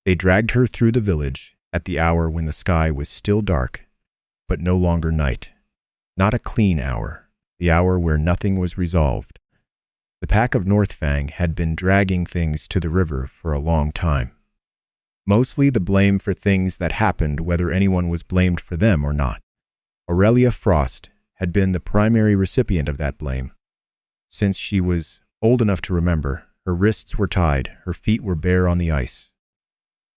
They dragged her through the village at the hour when the sky was still dark, but no longer night. Not a clean hour, the hour where nothing was resolved. The pack of Northfang had been dragging things to the river for a long time. Mostly the blame for things that happened, whether anyone was blamed for them or not. Aurelia Frost had been the primary recipient of that blame. Since she was old enough to remember, her wrists were tied, her feet were bare on the ice.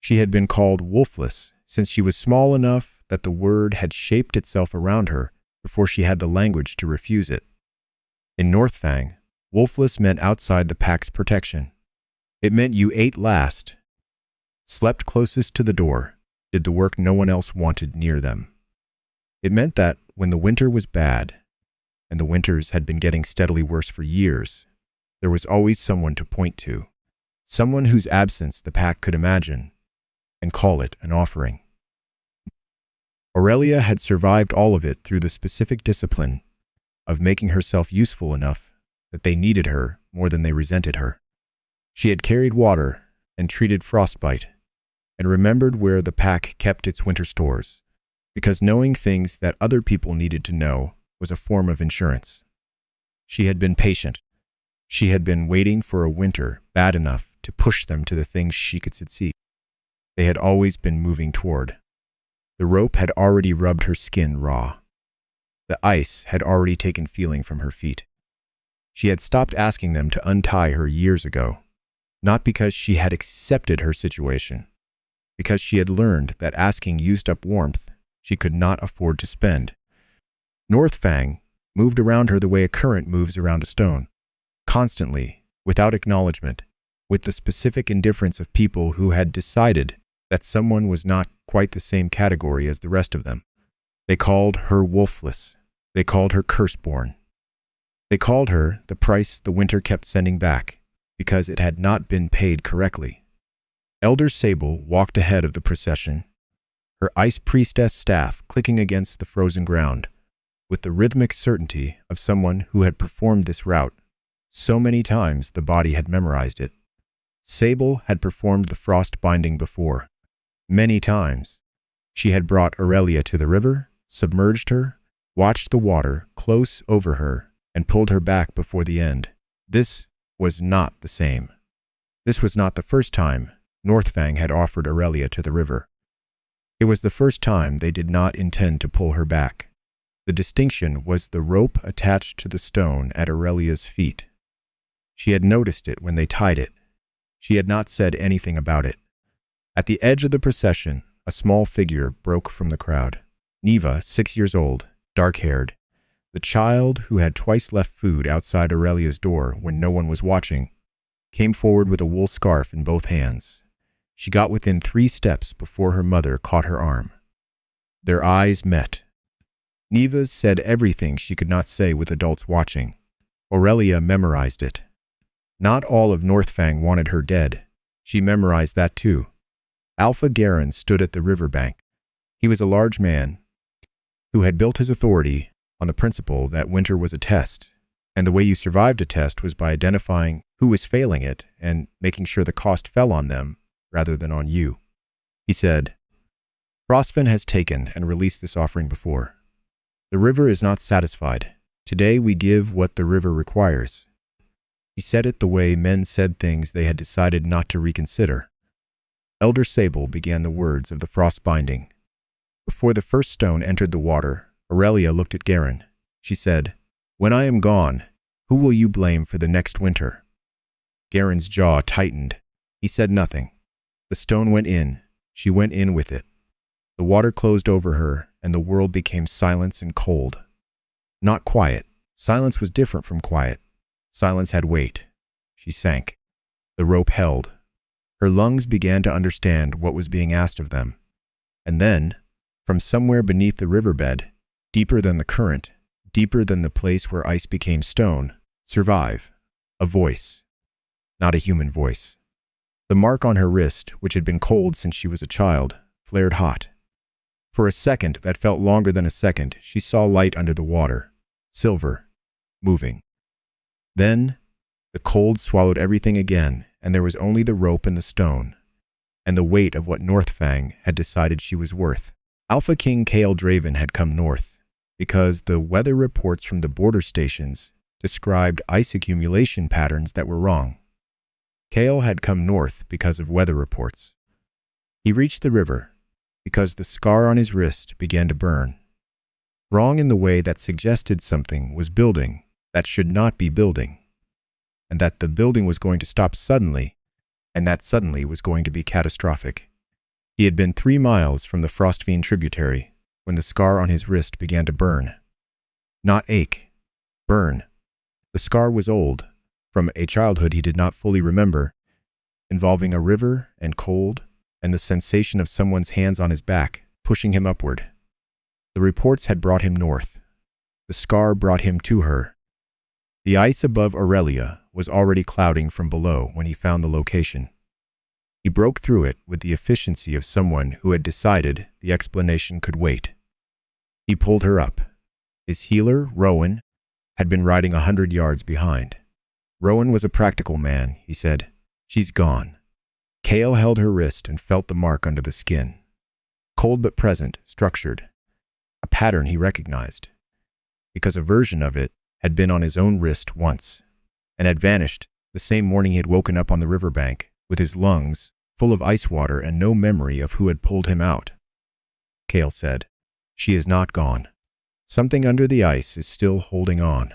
She had been called Wolfless since she was small enough that the word had shaped itself around her before she had the language to refuse it. In Northfang, Wolfless meant outside the pack's protection. It meant you ate last, slept closest to the door, did the work no one else wanted near them. It meant that when the winter was bad, and the winters had been getting steadily worse for years, there was always someone to point to, someone whose absence the pack could imagine and call it an offering. Aurelia had survived all of it through the specific discipline of making herself useful enough that they needed her more than they resented her. She had carried water and treated frostbite, and remembered where the pack kept its winter stores, because knowing things that other people needed to know was a form of insurance. She had been patient. She had been waiting for a winter bad enough to push them to the things she could succeed. They had always been moving toward. The rope had already rubbed her skin raw. The ice had already taken feeling from her feet. She had stopped asking them to untie her years ago, not because she had accepted her situation, because she had learned that asking used up warmth she could not afford to spend. Northfang moved around her the way a current moves around a stone, constantly, without acknowledgement, with the specific indifference of people who had decided that someone was not quite the same category as the rest of them. They called her Wolfless. They called her Curseborn. They called her the price the winter kept sending back, because it had not been paid correctly. Elder Sable walked ahead of the procession, her ice priestess staff clicking against the frozen ground, with the rhythmic certainty of someone who had performed this route so many times the body had memorized it. Sable had performed the frost binding before. Many times. She had brought Aurelia to the river, submerged her, watched the water close over her, and pulled her back before the end. This was not the same. This was not the first time Northfang had offered Aurelia to the river. It was the first time they did not intend to pull her back. The distinction was the rope attached to the stone at Aurelia's feet. She had noticed it when they tied it. She had not said anything about it. At the edge of the procession, a small figure broke from the crowd. Neva, 6 years old, dark-haired, the child who had twice left food outside Aurelia's door when no one was watching, came forward with a wool scarf in both hands. She got within 3 steps before her mother caught her arm. Their eyes met. Neva said everything she could not say with adults watching. Aurelia memorized it. Not all of Northfang wanted her dead. She memorized that too. Alpha Garen stood at the riverbank. He was a large man who had built his authority on the principle that winter was a test, and the way you survived a test was by identifying who was failing it and making sure the cost fell on them rather than on you. He said, "Frostvein has taken and released this offering before. The river is not satisfied. Today we give what the river requires." He said it the way men said things they had decided not to reconsider. Elder Sable began the words of the frost binding. Before the first stone entered the water, Aurelia looked at Garen. She said, "When I am gone, who will you blame for the next winter?" Garen's jaw tightened. He said nothing. The stone went in. She went in with it. The water closed over her, and the world became silence and cold. Not quiet. Silence was different from quiet. Silence had weight. She sank. The rope held. Her lungs began to understand what was being asked of them. And then, from somewhere beneath the riverbed, deeper than the current, deeper than the place where ice became stone, survive. A voice. Not a human voice. The mark on her wrist, which had been cold since she was a child, flared hot. For a second that felt longer than a second, she saw light under the water. Silver. Moving. Then, the cold swallowed everything again, and there was only the rope and the stone. and the weight of what Northfang had decided she was worth. Alpha King Kael Draven had come north because the weather reports from the border stations described ice accumulation patterns that were wrong. Kael had come north because of weather reports. He reached the river because the scar on his wrist began to burn. Wrong in the way that suggested something was building that should not be building, and that the building was going to stop suddenly, and that suddenly was going to be catastrophic. He had been 3 miles from the Frostvein tributary when the scar on his wrist began to burn. Not ache, burn. The scar was old, from a childhood he did not fully remember, involving a river and cold and the sensation of someone's hands on his back, pushing him upward. The reports had brought him north. The scar brought him to her. The ice above Aurelia was already clouding from below when he found the location. He broke through it with the efficiency of someone who had decided the explanation could wait. He pulled her up. His healer, Rowan, had been riding 100 yards behind. Rowan was a practical man, he said. She's gone. Kael held her wrist and felt the mark under the skin. Cold but present, structured. A pattern he recognized, because a version of it had been on his own wrist once, and had vanished the same morning he had woken up on the riverbank, with his lungs full of ice water and no memory of who had pulled him out. Kael said, "She is not gone. Something under the ice is still holding on."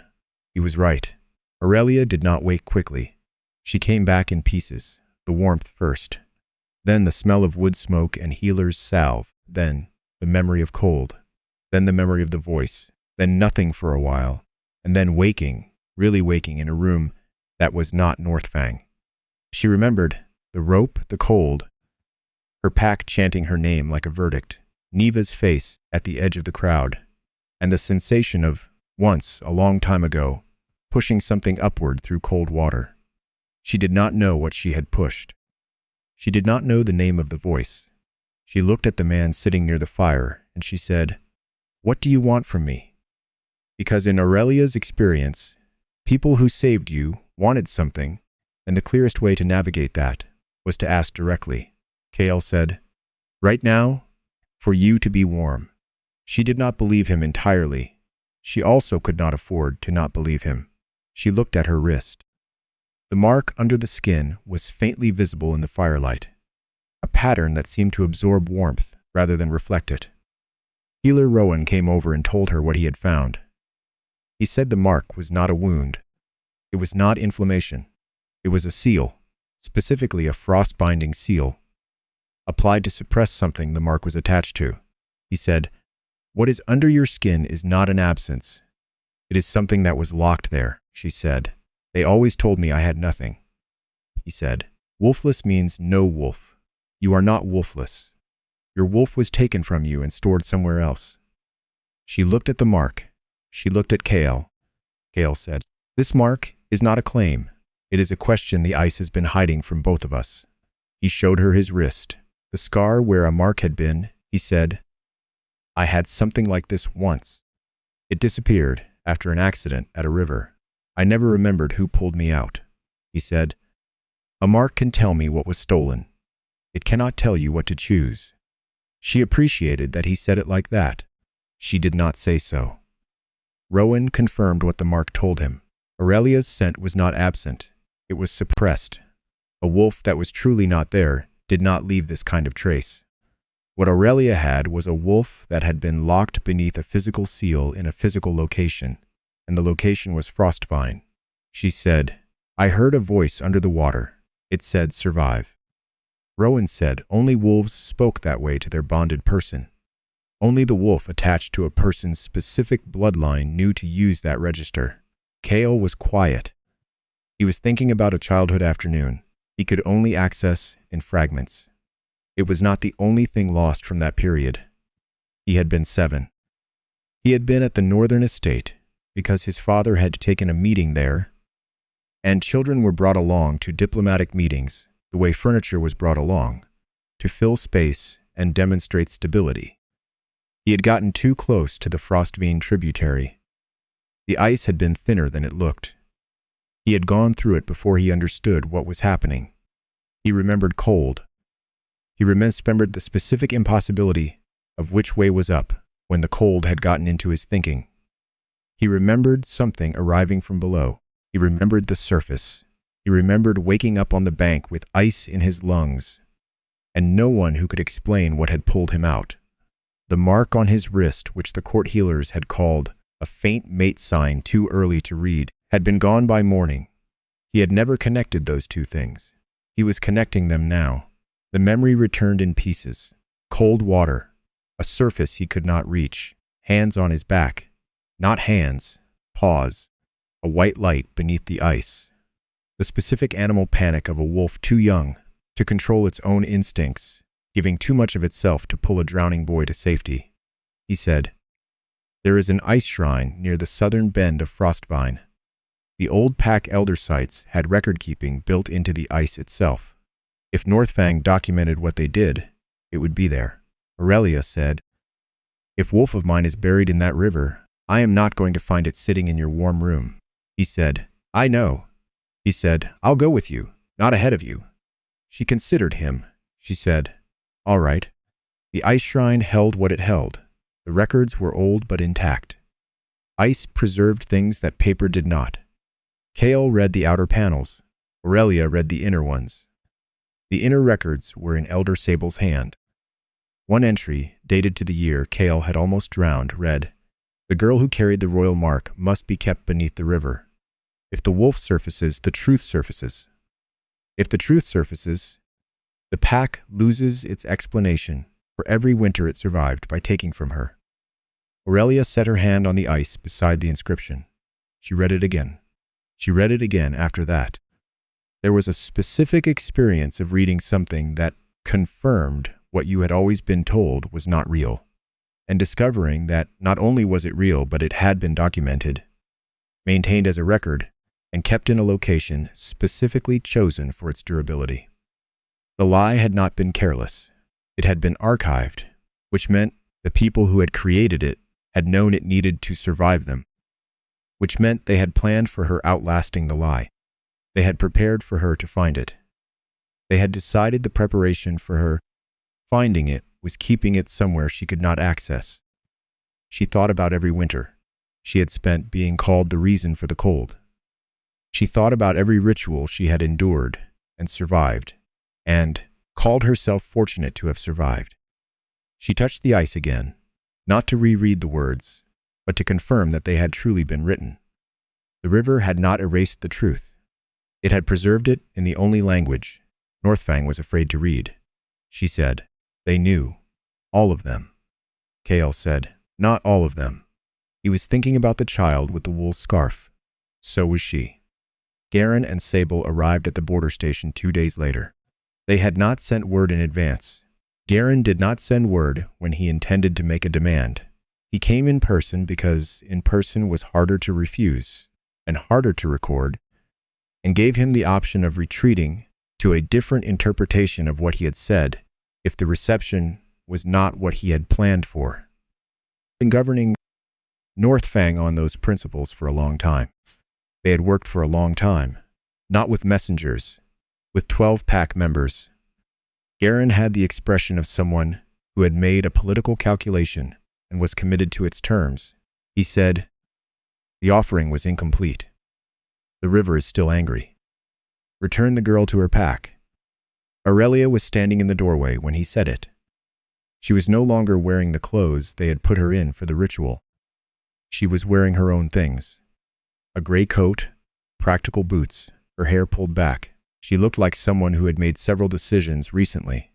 He was right. Aurelia did not wake quickly. She came back in pieces, the warmth first, then the smell of wood smoke and healer's salve, then the memory of cold, then the memory of the voice, then nothing for a while, and then waking, really waking in a room that was not Northfang. She remembered the rope, the cold, her pack chanting her name like a verdict, Neva's face at the edge of the crowd, and the sensation of, once, a long time ago, pushing something upward through cold water. She did not know what she had pushed. She did not know the name of the voice. She looked at the man sitting near the fire, and she said, "What do you want from me?" Because in Aurelia's experience, people who saved you wanted something, and the clearest way to navigate that was to ask directly. Kael said, "Right now, for you to be warm." She did not believe him entirely. She also could not afford to not believe him. She looked at her wrist. The mark under the skin was faintly visible in the firelight, a pattern that seemed to absorb warmth rather than reflect it. Healer Rowan came over and told her what he had found. He said the mark was not a wound. It was not inflammation. It was a seal, specifically a frost-binding seal, applied to suppress something the mark was attached to. He said, "What is under your skin is not an absence. It is something that was locked there," she said. "They always told me I had nothing." He said, "Wolfless means no wolf. You are not wolfless. Your wolf was taken from you and stored somewhere else." She looked at the mark. She looked at Kael. Kael said, "This mark is not a claim. It is a question the ice has been hiding from both of us." He showed her his wrist, the scar where a mark had been. He said, "I had something like this once. It disappeared after an accident at a river. I never remembered who pulled me out." He said, "A mark can tell me what was stolen. It cannot tell you what to choose." She appreciated that he said it like that. She did not say so. Rowan confirmed what the mark told him. Aurelia's scent was not absent. It was suppressed. A wolf that was truly not there did not leave this kind of trace. What Aurelia had was a wolf that had been locked beneath a physical seal in a physical location, and the location was Frostvein. She said, "I heard a voice under the water. It said, 'Survive.'" Rowan said only wolves spoke that way to their bonded person. Only the wolf attached to a person's specific bloodline knew to use that register. Kael was quiet. He was thinking about a childhood afternoon he could only access in fragments. It was not the only thing lost from that period. He had been 7. He had been at the northern estate because his father had taken a meeting there, and children were brought along to diplomatic meetings the way furniture was brought along, to fill space and demonstrate stability. He had gotten too close to the Frostvein tributary. The ice had been thinner than it looked. He had gone through it before he understood what was happening. He remembered cold. He remembered the specific impossibility of which way was up when the cold had gotten into his thinking. He remembered something arriving from below. He remembered the surface. He remembered waking up on the bank with ice in his lungs, and no one who could explain what had pulled him out. The mark on his wrist, which the court healers had called a faint mate sign too early to read, had been gone by morning. He had never connected those two things. He was connecting them now. The memory returned in pieces. Cold water, a surface he could not reach, hands on his back, not hands, paws, a white light beneath the ice. The specific animal panic of a wolf too young to control its own instincts, giving too much of itself to pull a drowning boy to safety. He said, "There is an ice shrine near the southern bend of Frostvein." The old pack elder sites had record-keeping built into the ice itself. If Northfang documented what they did, it would be there. Aurelia said, "If wolf of mine is buried in that river, I am not going to find it sitting in your warm room." He said, "I know." He said, "I'll go with you, not ahead of you." She considered him. She said, "All right." The ice shrine held what it held. The records were old but intact. Ice preserved things that paper did not. Kael read the outer panels. Aurelia read the inner ones. The inner records were in Elder Sable's hand. One entry, dated to the year Kael had almost drowned, read, "The girl who carried the royal mark must be kept beneath the river. If the wolf surfaces, the truth surfaces. If the truth surfaces, the pack loses its explanation for every winter it survived by taking from her." Aurelia set her hand on the ice beside the inscription. She read it again. She read it again after that. There was a specific experience of reading something that confirmed what you had always been told was not real, and discovering that not only was it real, but it had been documented, maintained as a record, and kept in a location specifically chosen for its durability. The lie had not been careless. It had been archived, which meant the people who had created it had known it needed to survive them, which meant they had planned for her outlasting the lie. They had prepared for her to find it. They had decided the preparation for her finding it was keeping it somewhere she could not access. She thought about every winter she had spent being called the reason for the cold. She thought about every ritual she had endured and survived, and called herself fortunate to have survived. She touched the ice again, not to reread the words, but to confirm that they had truly been written. The river had not erased the truth. It had preserved it in the only language Northfang was afraid to read. She said, "They knew. All of them." Kael said, "Not all of them." He was thinking about the child with the wool scarf. So was she. Garen and Sable arrived at the border station 2 days later. They had not sent word in advance. Garen did not send word when he intended to make a demand. He came in person because in person was harder to refuse and harder to record, and gave him the option of retreating to a different interpretation of what he had said if the reception was not what he had planned for. Been governing Northfang on those principles for a long time. They had worked for a long time, not with messengers, with 12 pack members. Garen had the expression of someone who had made a political calculation and was committed to its terms. He said, "The offering was incomplete. The river is still angry. Return the girl to her pack." Aurelia was standing in the doorway when he said it. She was no longer wearing the clothes they had put her in for the ritual. She was wearing her own things. A gray coat, practical boots, her hair pulled back. She looked like someone who had made several decisions recently.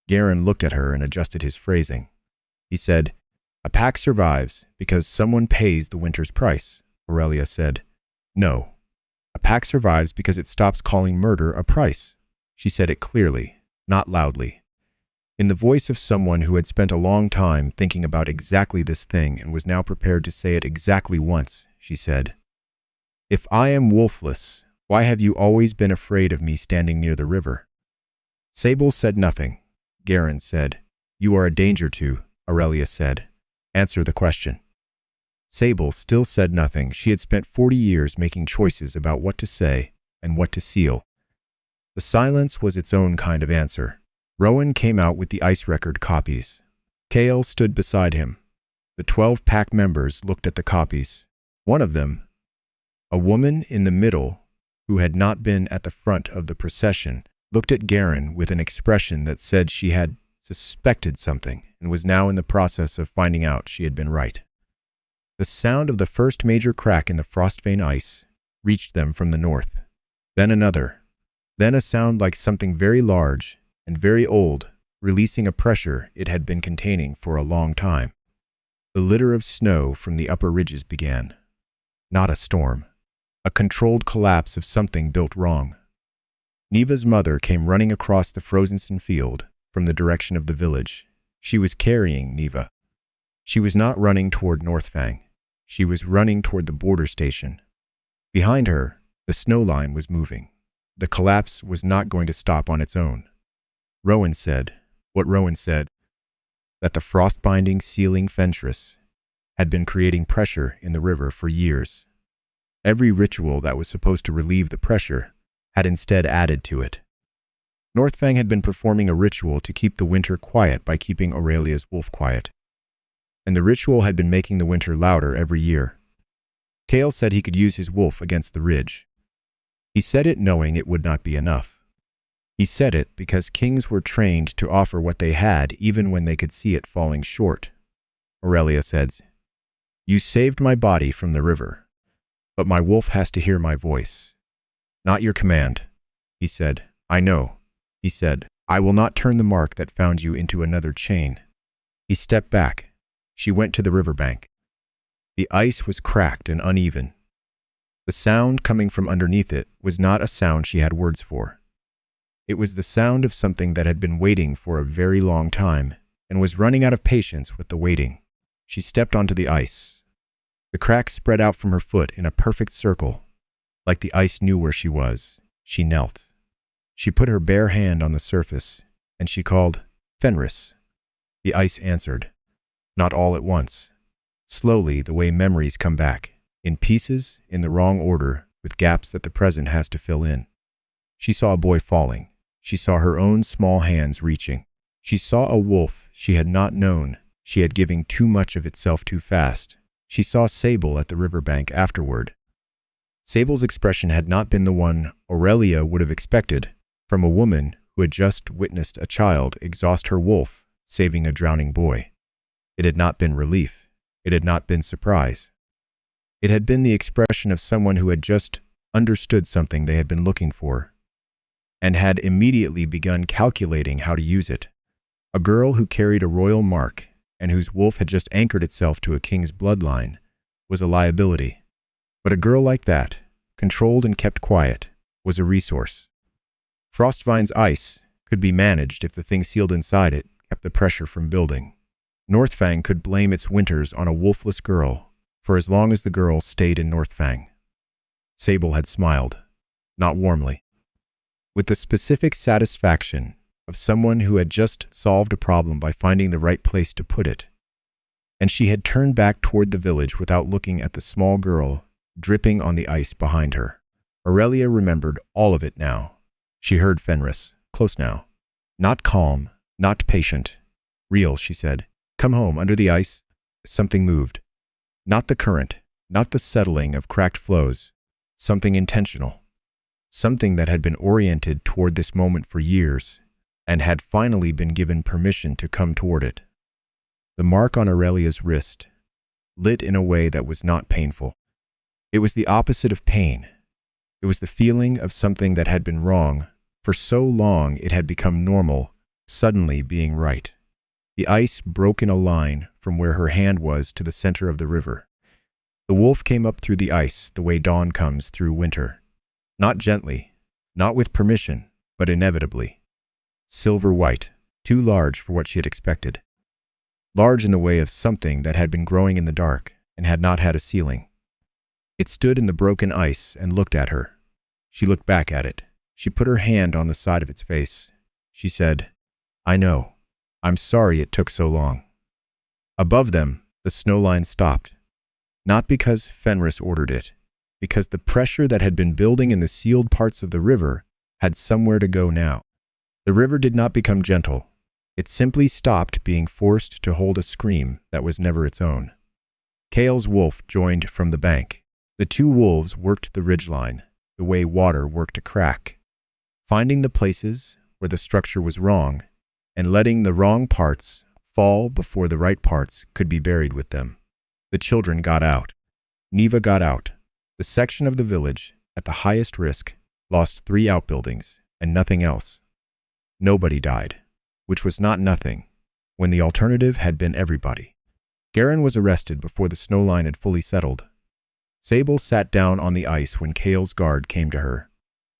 Garen looked at her and adjusted his phrasing. He said, "A pack survives because someone pays the winter's price." Aurelia said, "No. A pack survives because it stops calling murder a price." She said it clearly, not loudly, in the voice of someone who had spent a long time thinking about exactly this thing and was now prepared to say it exactly once. She said, "If I am wolfless, why have you always been afraid of me standing near the river?" Sable said nothing. Garen said, "You are a danger to," Aurelia said. "Answer the question." Sable still said nothing. She had spent 40 years making choices about what to say and what to seal. The silence was its own kind of answer. Rowan came out with the ice record copies. Kael stood beside him. The 12 pack members looked at the copies. One of them, a woman in the middle who had not been at the front of the procession, looked at Garen with an expression that said she had suspected something and was now in the process of finding out she had been right. The sound of the first major crack in the Frostvein ice reached them from the north. Then another. Then a sound like something very large and very old, releasing a pressure it had been containing for a long time. The litter of snow from the upper ridges began. Not a storm. A controlled collapse of something built wrong. Neva's mother came running across the frozen field from the direction of the village. She was carrying Neva. She was not running toward Northfang. She was running toward the border station. Behind her, the snow line was moving. The collapse was not going to stop on its own. Rowan said, that the frost-binding sealing fentress had been creating pressure in the river for years. Every ritual that was supposed to relieve the pressure had instead added to it. Northfang had been performing a ritual to keep the winter quiet by keeping Aurelia's wolf quiet. And the ritual had been making the winter louder every year. Kael said he could use his wolf against the ridge. He said it knowing it would not be enough. He said it because kings were trained to offer what they had even when they could see it falling short. Aurelia said, "You saved my body from the river, but my wolf has to hear my voice. Not your command." He said, "I know." He said, "I will not turn the mark that found you into another chain." He stepped back. She went to the riverbank. The ice was cracked and uneven. The sound coming from underneath it was not a sound she had words for. It was the sound of something that had been waiting for a very long time and was running out of patience with the waiting. She stepped onto the ice. The crack spread out from her foot in a perfect circle. Like the ice knew where she was, she knelt. She put her bare hand on the surface, and she called, "Fenris." The ice answered. Not all at once. Slowly, the way memories come back, in pieces, in the wrong order, with gaps that the present has to fill in. She saw a boy falling. She saw her own small hands reaching. She saw a wolf she had not known. She had given too much of itself too fast. She saw Sable at the riverbank afterward. Sable's expression had not been the one Aurelia would have expected from a woman who had just witnessed a child exhaust her wolf, saving a drowning boy. It had not been relief. It had not been surprise. It had been the expression of someone who had just understood something they had been looking for and had immediately begun calculating how to use it. A girl who carried a royal mark and whose wolf had just anchored itself to a king's bloodline was a liability. But a girl like that, controlled and kept quiet, was a resource. Frostvein's ice could be managed if the thing sealed inside it kept the pressure from building. Northfang could blame its winters on a wolfless girl for as long as the girl stayed in Northfang. Sable had smiled, not warmly, with the specific satisfaction of someone who had just solved a problem by finding the right place to put it. And she had turned back toward the village without looking at the small girl dripping on the ice behind her. Aurelia remembered all of it now. She heard Fenris, close now. Not calm, not patient. Real, she said. "Come home, under the ice." Something moved. Not the current, not the settling of cracked flows. Something intentional. Something that had been oriented toward this moment for years and had finally been given permission to come toward it. The mark on Aurelia's wrist, lit in a way that was not painful. It was the opposite of pain. It was the feeling of something that had been wrong. For so long it had become normal, suddenly being right. The ice broke in a line from where her hand was to the center of the river. The wolf came up through the ice the way dawn comes through winter. Not gently, not with permission, but inevitably. Silver white, too large for what she had expected. Large in the way of something that had been growing in the dark and had not had a ceiling. It stood in the broken ice and looked at her. She looked back at it. She put her hand on the side of its face. She said, "I know. I'm sorry it took so long." Above them, the snow line stopped. Not because Fenris ordered it, because the pressure that had been building in the sealed parts of the river had somewhere to go now. The river did not become gentle. It simply stopped being forced to hold a scream that was never its own. Kael's wolf joined from the bank. The two wolves worked the ridgeline, the way water worked a crack, finding the places where the structure was wrong and letting the wrong parts fall before the right parts could be buried with them. The children got out. Neva got out. The section of the village, at the highest risk, lost 3 outbuildings and nothing else. Nobody died, which was not nothing, when the alternative had been everybody. Garen was arrested before the snow line had fully settled. Sable sat down on the ice when Kael's guard came to her,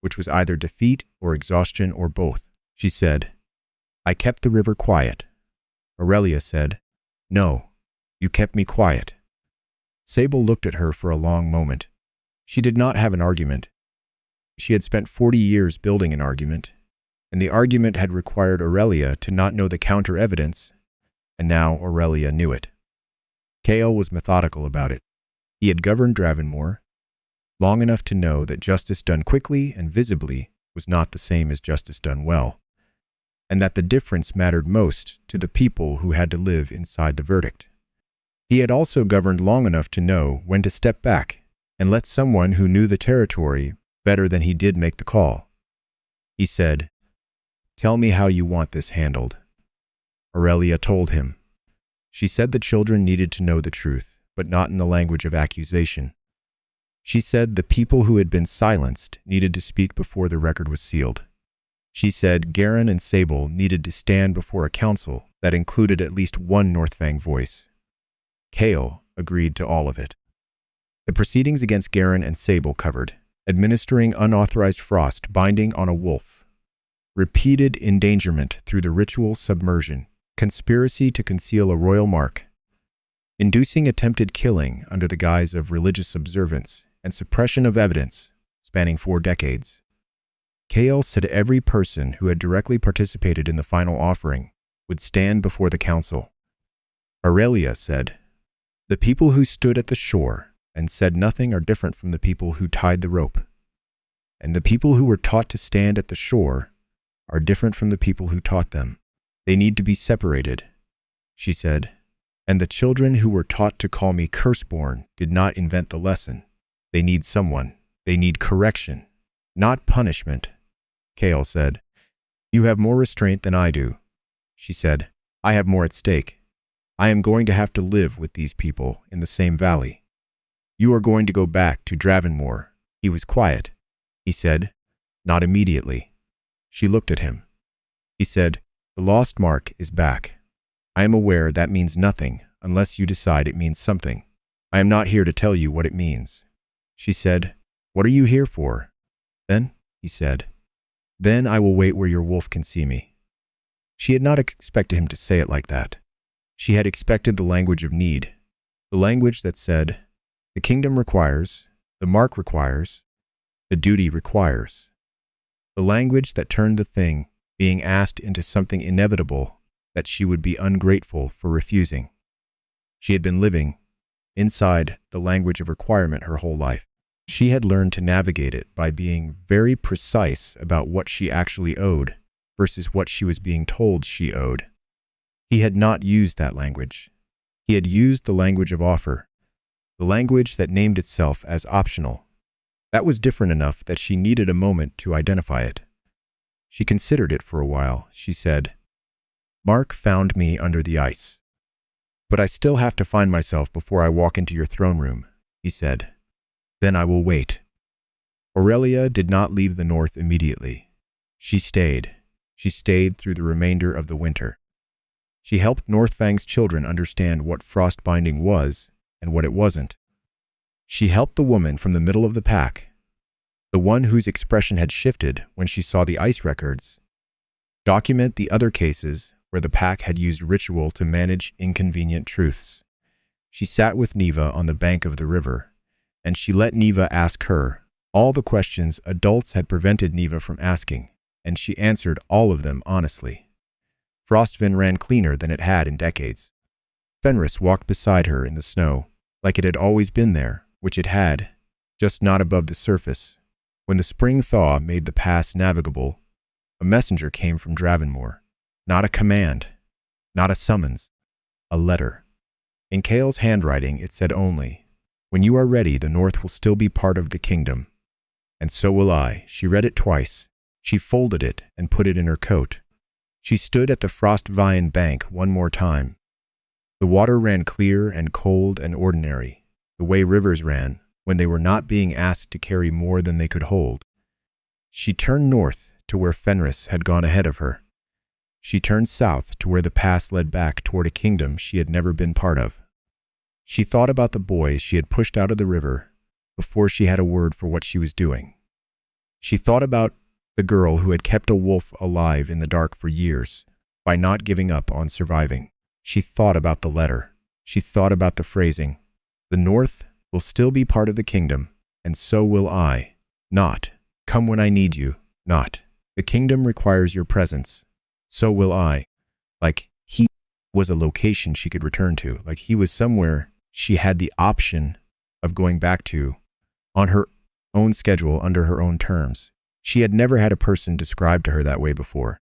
which was either defeat or exhaustion or both. She said, "I kept the river quiet." Aurelia said, "No, you kept me quiet." Sable looked at her for a long moment. She did not have an argument. She had spent 40 years building an argument, and the argument had required Aurelia to not know the counter-evidence, and now Aurelia knew it. Kael was methodical about it. He had governed Dravenmore long enough to know that justice done quickly and visibly was not the same as justice done well, and that the difference mattered most to the people who had to live inside the verdict. He had also governed long enough to know when to step back and let someone who knew the territory better than he did make the call. He said, "Tell me how you want this handled." Aurelia told him. She said the children needed to know the truth, but not in the language of accusation. She said the people who had been silenced needed to speak before the record was sealed. She said Garen and Sable needed to stand before a council that included at least one Northfang voice. Kael agreed to all of it. The proceedings against Garen and Sable covered administering unauthorized frost binding on a wolf, repeated endangerment through the ritual submersion, conspiracy to conceal a royal mark, inducing attempted killing under the guise of religious observance, and suppression of evidence spanning 4 decades. Kael said every person who had directly participated in the final offering would stand before the council. Aurelia said, "The people who stood at the shore and said nothing are different from the people who tied the rope. And the people who were taught to stand at the shore are different from the people who taught them. They need to be separated," she said. "And the children who were taught to call me curseborn did not invent the lesson. They need someone. They need correction, not punishment." Kael said, "You have more restraint than I do." She said, "I have more at stake. I am going to have to live with these people in the same valley. You are going to go back to Dravenmore." He was quiet. He said, "Not immediately." She looked at him. He said, "The lost mark is back. I am aware that means nothing unless you decide it means something. I am not here to tell you what it means." She said, "What are you here for?" "Then," he said, "then I will wait where your wolf can see me." She had not expected him to say it like that. She had expected the language of need, the language that said, "The kingdom requires, the mark requires, the duty requires." The language that turned the thing being asked into something inevitable that she would be ungrateful for refusing. She had been living inside the language of requirement her whole life. She had learned to navigate it by being very precise about what she actually owed versus what she was being told she owed. He had not used that language. He had used the language of offer, the language that named itself as optional. That was different enough that she needed a moment to identify it. She considered it for a while. She said, "Mark found me under the ice. But I still have to find myself before I walk into your throne room," he said. "Then I will wait." Aurelia did not leave the north immediately. She stayed. She stayed through the remainder of the winter. She helped Northfang's children understand what frost binding was and what it wasn't. She helped the woman from the middle of the pack, the one whose expression had shifted when she saw the ice records, document the other cases where the pack had used ritual to manage inconvenient truths. She sat with Neva on the bank of the river, and she let Neva ask her all the questions adults had prevented Neva from asking, and she answered all of them honestly. Frostvein ran cleaner than it had in decades. Fenris walked beside her in the snow, like it had always been there, which it had, just not above the surface. When the spring thaw made the pass navigable, A messenger came from Dravenmoor. Not a command, not a summons, a letter. In Kael's handwriting it said only, "When you are ready, the North will still be part of the kingdom. And so will I." She read it twice. She folded it and put it in her coat. She stood at the Frostvein bank one more time. The water ran clear and cold and ordinary, the way rivers ran when they were not being asked to carry more than they could hold. She turned north to where Fenris had gone ahead of her. She turned south to where the pass led back toward a kingdom she had never been part of. She thought about the boys she had pushed out of the river before she had a word for what she was doing. She thought about the girl who had kept a wolf alive in the dark for years by not giving up on surviving. She thought about the letter. She thought about the phrasing. The North will still be part of the kingdom, and so will I. Not, "Come when I need you." Not, "The kingdom requires your presence. So will I." Like he was a location she could return to. Like he was somewhere she had the option of going back to on her own schedule under her own terms. She had never had a person described to her that way before.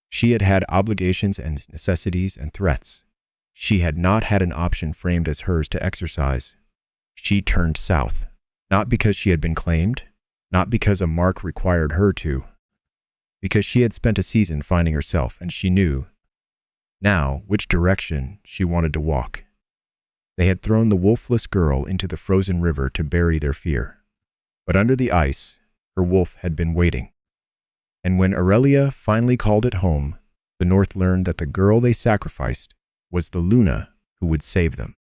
She had had obligations and necessities and threats. She had not had an option framed as hers to exercise. She turned south, not because she had been claimed, not because a mark required her to, because she had spent a season finding herself, and she knew now which direction she wanted to walk. They had thrown the wolfless girl into the frozen river to bury their fear. But under the ice, her wolf had been waiting. And when Aurelia finally called it home, the North learned that the girl they sacrificed was the Luna who would save them.